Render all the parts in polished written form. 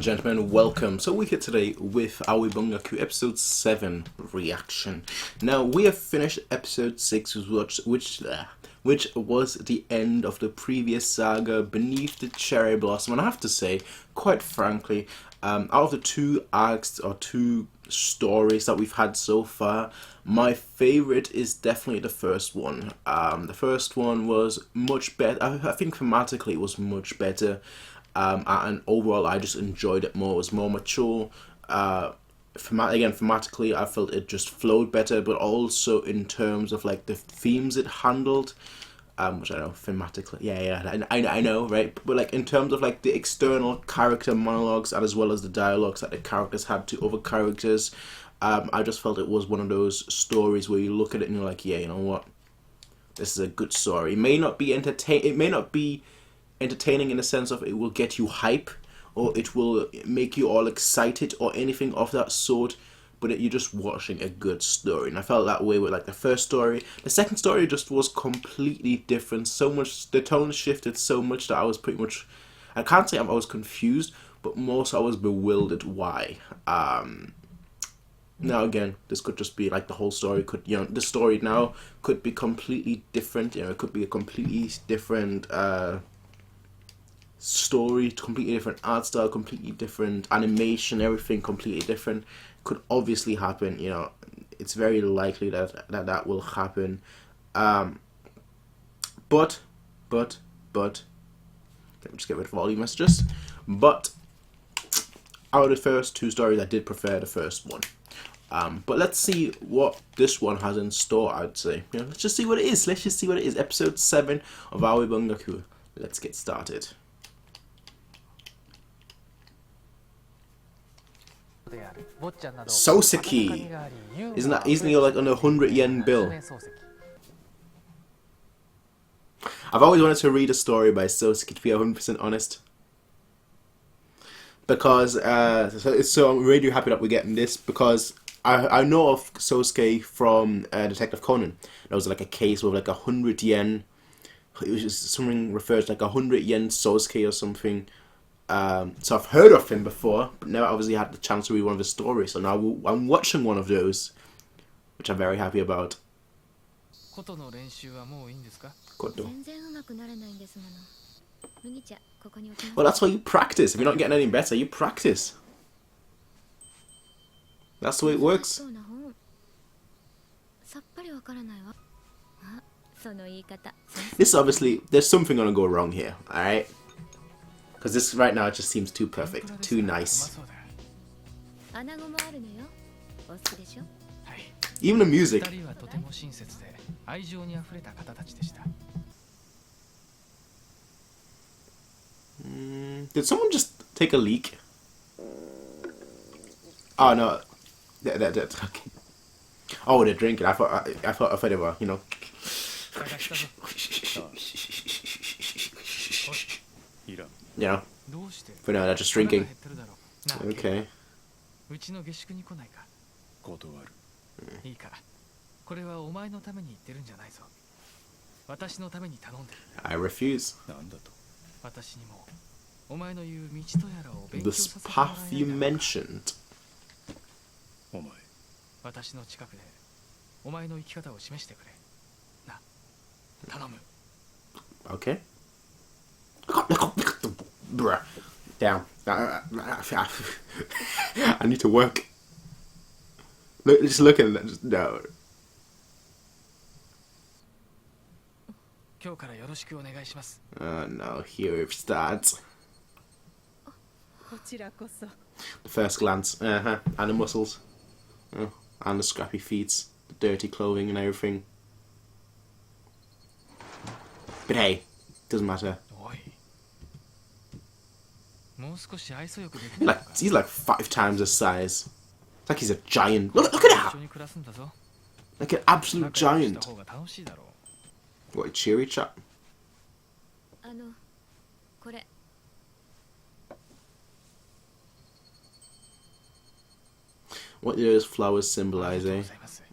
and gentlemen, welcome. So we're here today with Aoi Bungaku episode 7 reaction. Now we have finished episode 6, which was the end of the previous saga, Beneath the Cherry Blossom. And I have to say, quite frankly, out of the two arcs or two stories that we've had so far, my favorite is definitely the first one. The first one was much better. I think thematically it was much better. And overall I just enjoyed it more. It was more mature. Thematically I felt it just flowed better, but also in terms of like the themes it handled, which I know thematically, I know, right? But like in terms of like the external character monologues and as well as the dialogues that the characters had to other characters, I just felt it was one of those stories where you look at it and you're like, yeah, you know what, this is a good story. It may not be entertaining in the sense of it will get you hype or it will make you all excited or anything of that sort, but you're just watching a good story. And I felt that way with like the first story. The second story just was completely different. So much, the tone shifted so much that I was pretty much, I can't say I was confused, but more so I was bewildered why. Now again, this could just be like the whole story could, you know, the story now could be completely different. You know, it could be a completely different story, completely different art style, completely different animation, everything completely different. Could obviously happen, you know, it's very likely that will happen. But let me just get rid of all your messages. But out of the first two stories, I did prefer the first one. But let's see what this one has in store, I'd say. You know, let's just see what it is. Let's just see what it is. Episode 7 of Aoi Bungaku. Let's get started. Soseki! Isn't he like on a 100 yen bill? I've always wanted to read a story by Soseki, to be 100% honest. Because, so I'm really happy that we're getting this, because I know of Soseki from Detective Conan. There was like a case with like 100 yen. It was just something referred to like 100 yen Soseki or something. So I've heard of him before, but never obviously had the chance to read one of his stories. So now I'm watching one of those, which I'm very happy about. Koto. Well, that's why you practice. If you're not getting any better, you practice. That's the way it works. This obviously, there's something gonna go wrong here, alright? Because this right now it just seems too perfect, too nice. Even the music. Did someone just take a leak? Oh no, okay. Oh, they're drinking. I thought they were, you know. You know, but no, they're just drinking. Okay. I refuse. This path you mentioned. Okay. Bruh. Down. I need to work. Look, just look at that. Just, no. No, here it starts. The first glance. And the muscles. Oh, and the scrappy feet. The dirty clothing and everything. But hey, doesn't matter. Like, he's like 5 times his size. It's like he's a giant. Look at that! Like an absolute giant. What a cheery chap. What do those flowers symbolize, eh?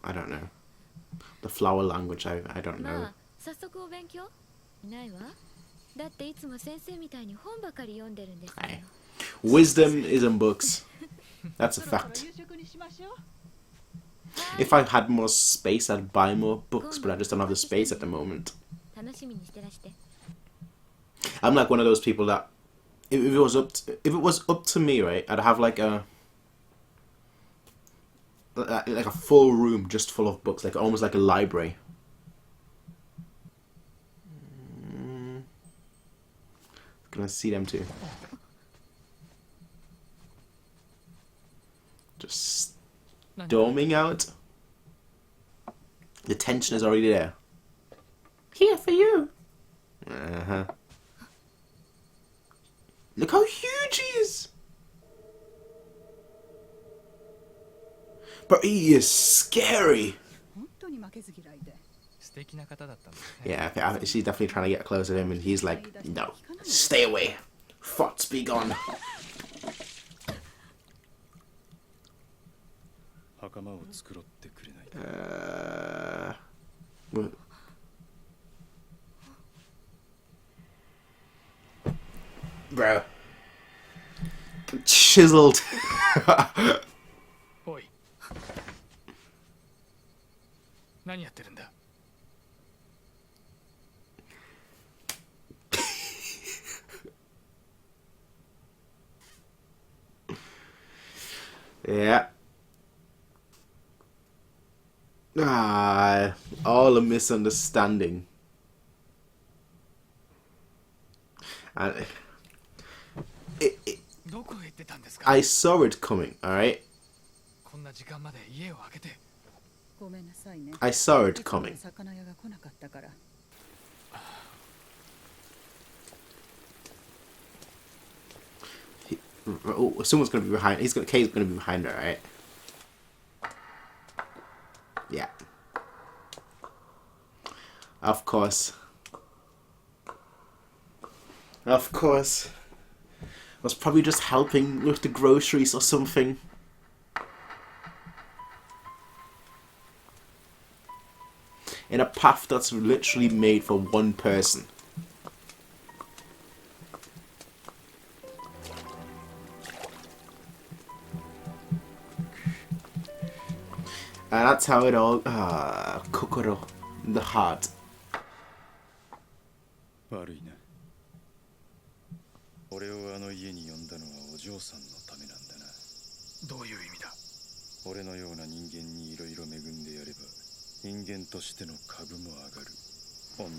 I don't know. The flower language, I don't know. Wisdom is in books. That's a fact. If I had more space, I'd buy more books, but I just don't have the space at the moment. I'm like one of those people that if it was up to me, right, I'd have like a full room just full of books, like almost like a library. Gonna see them too. Just storming out. The tension is already there. Here for you. Look how huge he is. But he is scary. Yeah, she's definitely trying to get close to him, and he's like, no, stay away. Thoughts be gone. Bro. Chiseled. Yeah. All a misunderstanding. And I saw it coming, alright? I saw it coming. Oh, someone's gonna be behind. Kay's gonna be behind her, right? Yeah. Of course. Of course. Was probably just helping with the groceries or something. In a path that's literally made for one person. And that's how it all... Kokoro. The heart.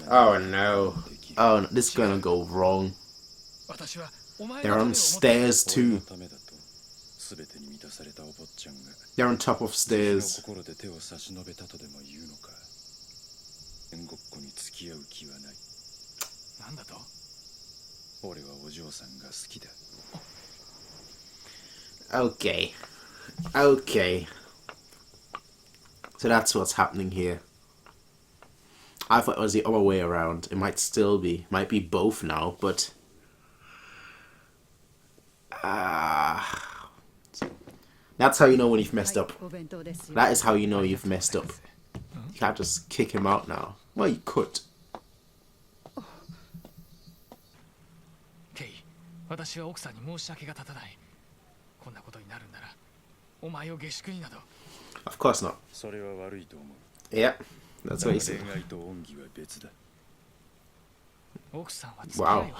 Oh no. Oh no, this is gonna go wrong. They're on stairs too. They're on top of stairs. Okay. Okay. So that's what's happening here. I thought it was the other way around. It might still be. Might be both now, but... that's how you know when you've messed up. That is how you know you've messed up. You can't just kick him out now. Well, you could. Of course not. Yeah, that's what he said. Wow.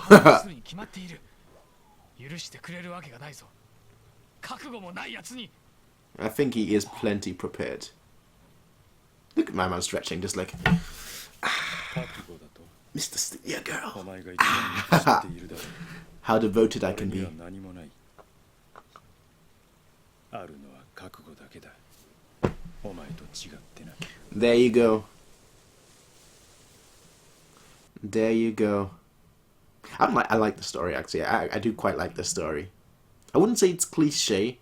I think he is plenty prepared. Look at my man stretching, just like... Mr. Yeah, girl. How devoted I can be. There you go. There you go. I like the story, actually. I do quite like the story. I wouldn't say it's cliche,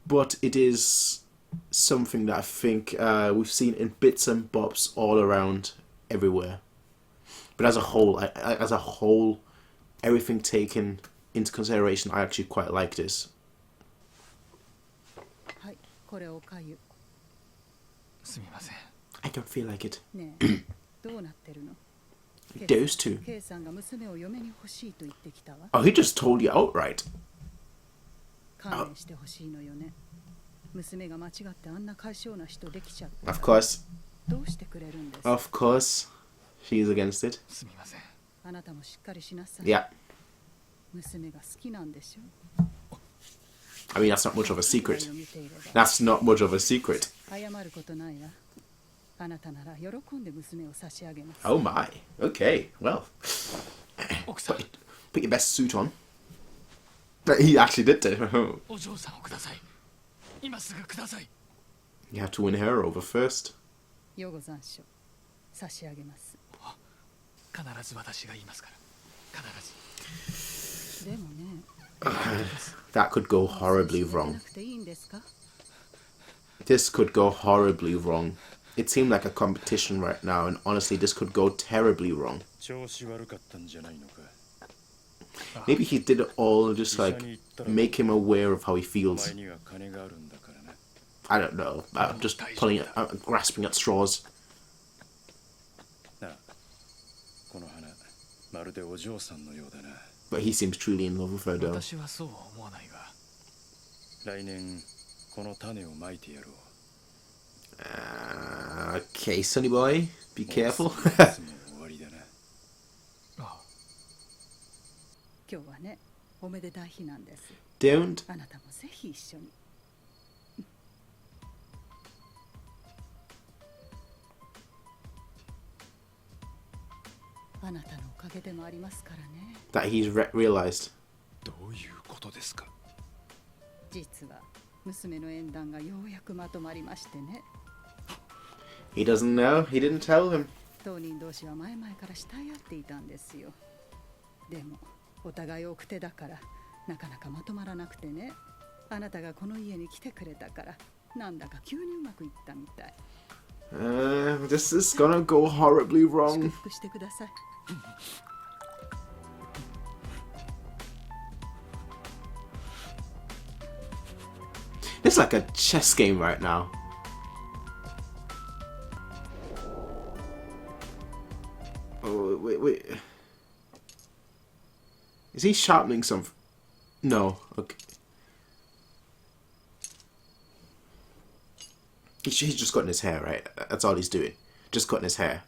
but it is something that I think we've seen in bits and bobs all around, everywhere. But as a whole, everything taken into consideration, I actually quite like this. I don't feel like it. Those two. Oh, he just told you outright. Of course. Of course. She's against it. Yeah. I mean, that's not much of a secret. That's not much of a secret. Oh my. Okay, well. Put your best suit on. He actually did it. You have to win her over first. That could go horribly wrong. This could go horribly wrong. It seemed like a competition right now, and honestly, this could go terribly wrong. Maybe he did it all just like make him aware of how he feels. I don't know. I'm just grasping at straws. But he seems truly in love with her, though. Okay, sonny boy, be careful. Don't. That he's realized. He doesn't know. He didn't tell him. This is gonna go horribly wrong. It's like a chess game right now. Oh, wait. Is he sharpening something? No. Okay. He's just cutting his hair, right? That's all he's doing. Just cutting his hair.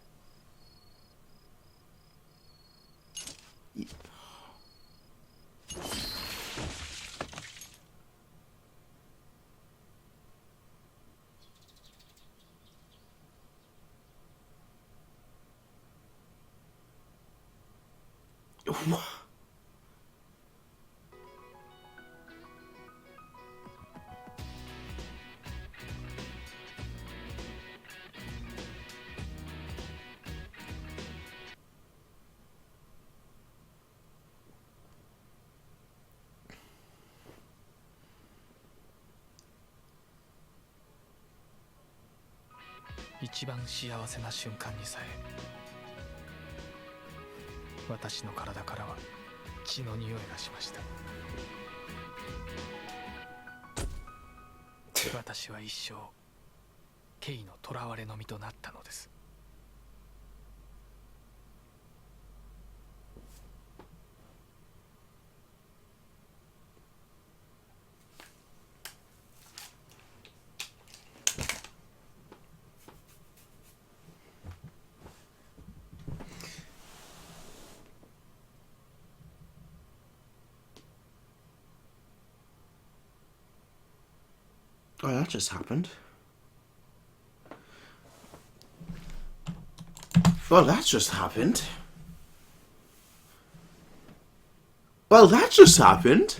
Oh, that just happened. Well, that just happened. Well, that just happened.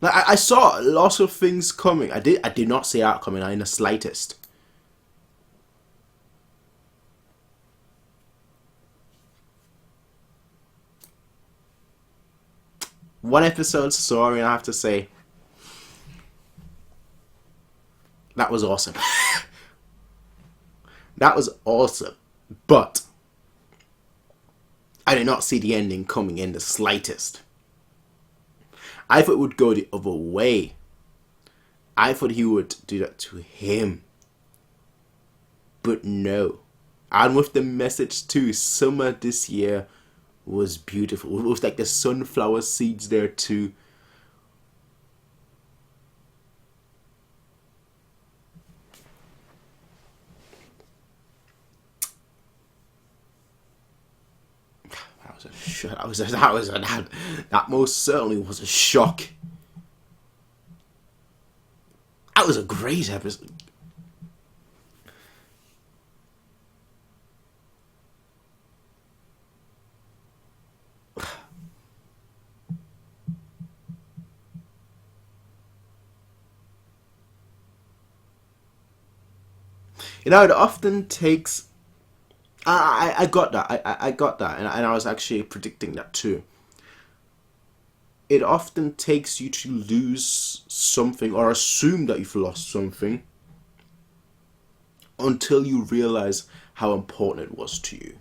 Like I saw lots of things coming. I did not see that coming in the slightest. One episode, sorry, I have to say. That was awesome. That was awesome. But I did not see the ending coming in the slightest. I thought it would go the other way. I thought he would do that to him. But no. And with the message too, summer this year was beautiful. It was like the sunflower seeds there too. That most certainly was a shock. That was a great episode. You know, it often takes. I got that. I got that, and I was actually predicting that too. It often takes you to lose something or assume that you've lost something until you realize how important it was to you.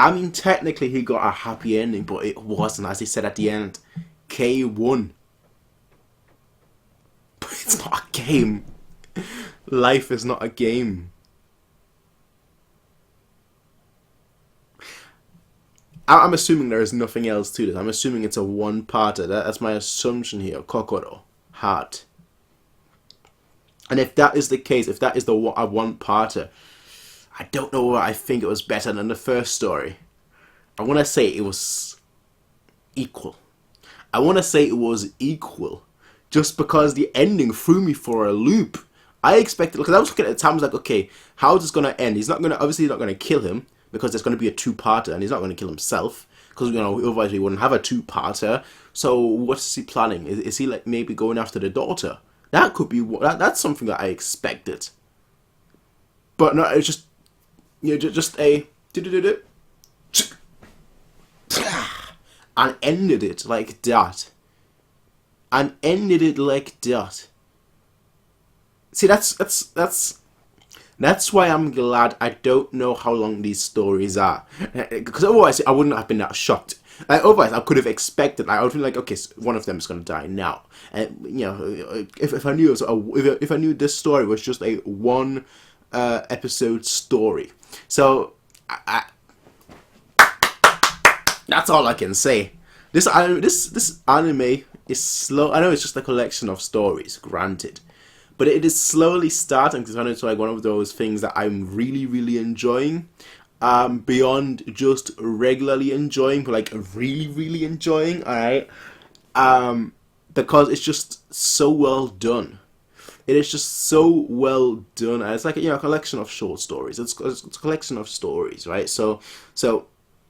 I mean, technically he got a happy ending, but it wasn't. As he said at the end, K won. But it's not a game. Life is not a game. I'm assuming there is nothing else to this. I'm assuming it's a one-parter. That's my assumption here. Kokoro. Heart. And if that is the case, if that is a one-parter, I don't know what I think it was better than the first story. I want to say it was equal. Just because the ending threw me for a loop. I expected, because I was looking at the time, I was like, okay, how is this going to end? Obviously he's not going to kill him, because there's going to be a two-parter, and he's not going to kill himself, because, otherwise we wouldn't have a two-parter. So what's he planning? Is he like maybe going after the daughter? That could be, that's something that I expected. But no, it's just, just a and ended it like that. See, that's why I'm glad I don't know how long these stories are, because otherwise I wouldn't have been that shocked. Like, otherwise I could have expected. I would feel like, okay, so one of them is going to die now, and if I knew if I knew this story was just a one episode story. So that's all I can say. This anime is slow. I know it's just a collection of stories, granted, but it is slowly starting to turn into like one of those things that I'm really, really enjoying. Beyond just regularly enjoying, but like really, really enjoying. Alright, because it's just so well done. It is just so well done, and it's like a collection of short stories. It's a collection of stories, right? So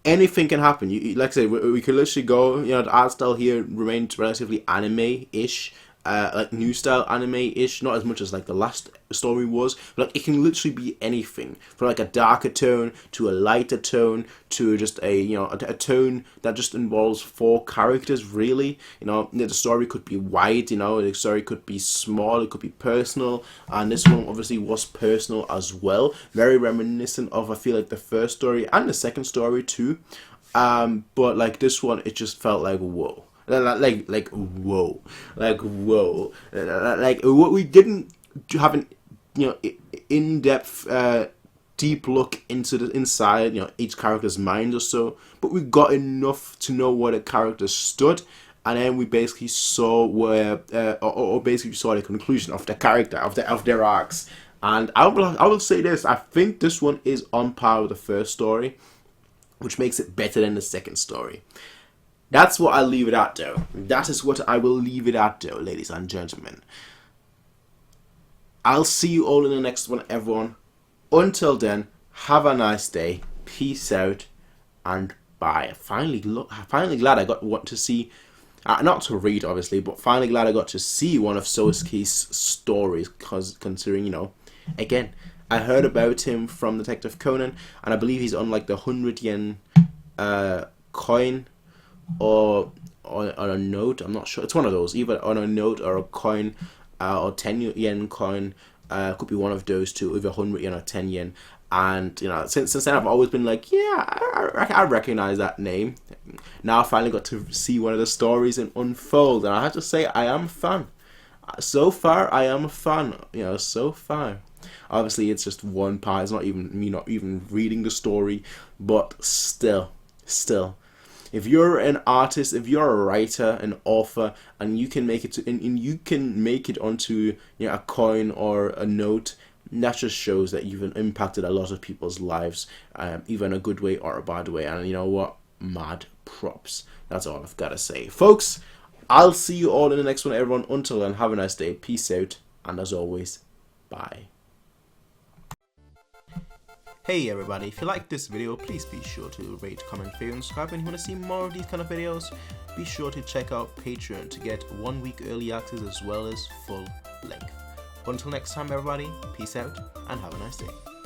anything can happen. Like I said, we could literally go. The art style here remains relatively anime-ish, like new style anime-ish. Not as much as like the last story was, but like it can literally be anything from like a darker tone to a lighter tone to just a tone that just involves 4 characters. Really, the story could be wide. The story could be small. It could be personal, and this one obviously was personal as well. Very reminiscent of, I feel like, the first story and the second story too. But like this one, it just felt like whoa. Like whoa, like we didn't have an in-depth deep look into the inside each character's mind or so, but we got enough to know where the character stood, and then we basically saw where or basically saw the conclusion of the character of their arcs. And I will say this: I think this one is on par with the first story, which makes it better than the second story. That's what I'll leave it at, though. That is what I will leave it at, though, ladies and gentlemen. I'll see you all in the next one, everyone. Until then, have a nice day. Peace out, and bye. Finally glad I got to see, not to read, obviously, but finally glad I got to see one of Sosuke's stories, because considering, again, I heard about him from Detective Conan, and I believe he's on like the 100 yen coin, or on a note. I'm not sure. It's one of those, either on a note or a coin, or 10 yen coin. Could be one of those two, either 100 yen or 10 yen. And since then I've always been like, yeah, I recognize that name. Now I finally got to see one of the stories and unfold, and I have to say I am a fan. So far I am a fan. So far. Obviously it's just one part. It's not even me not even reading the story, but still. if you're an artist, if you're a writer, an author, and you can make it to, and you can make it onto, you know, a coin or a note, that just shows that you've impacted a lot of people's lives, either in a good way or a bad way. And you know what? Mad props. That's all I've got to say. Folks, I'll see you all in the next one, everyone. Until then, have a nice day. Peace out. And as always, bye. Hey everybody, if you like this video, please be sure to rate, comment, favorite, and subscribe. And if you want to see more of these kind of videos, be sure to check out Patreon to get 1 week early access as well as full length. Until next time everybody, peace out and have a nice day.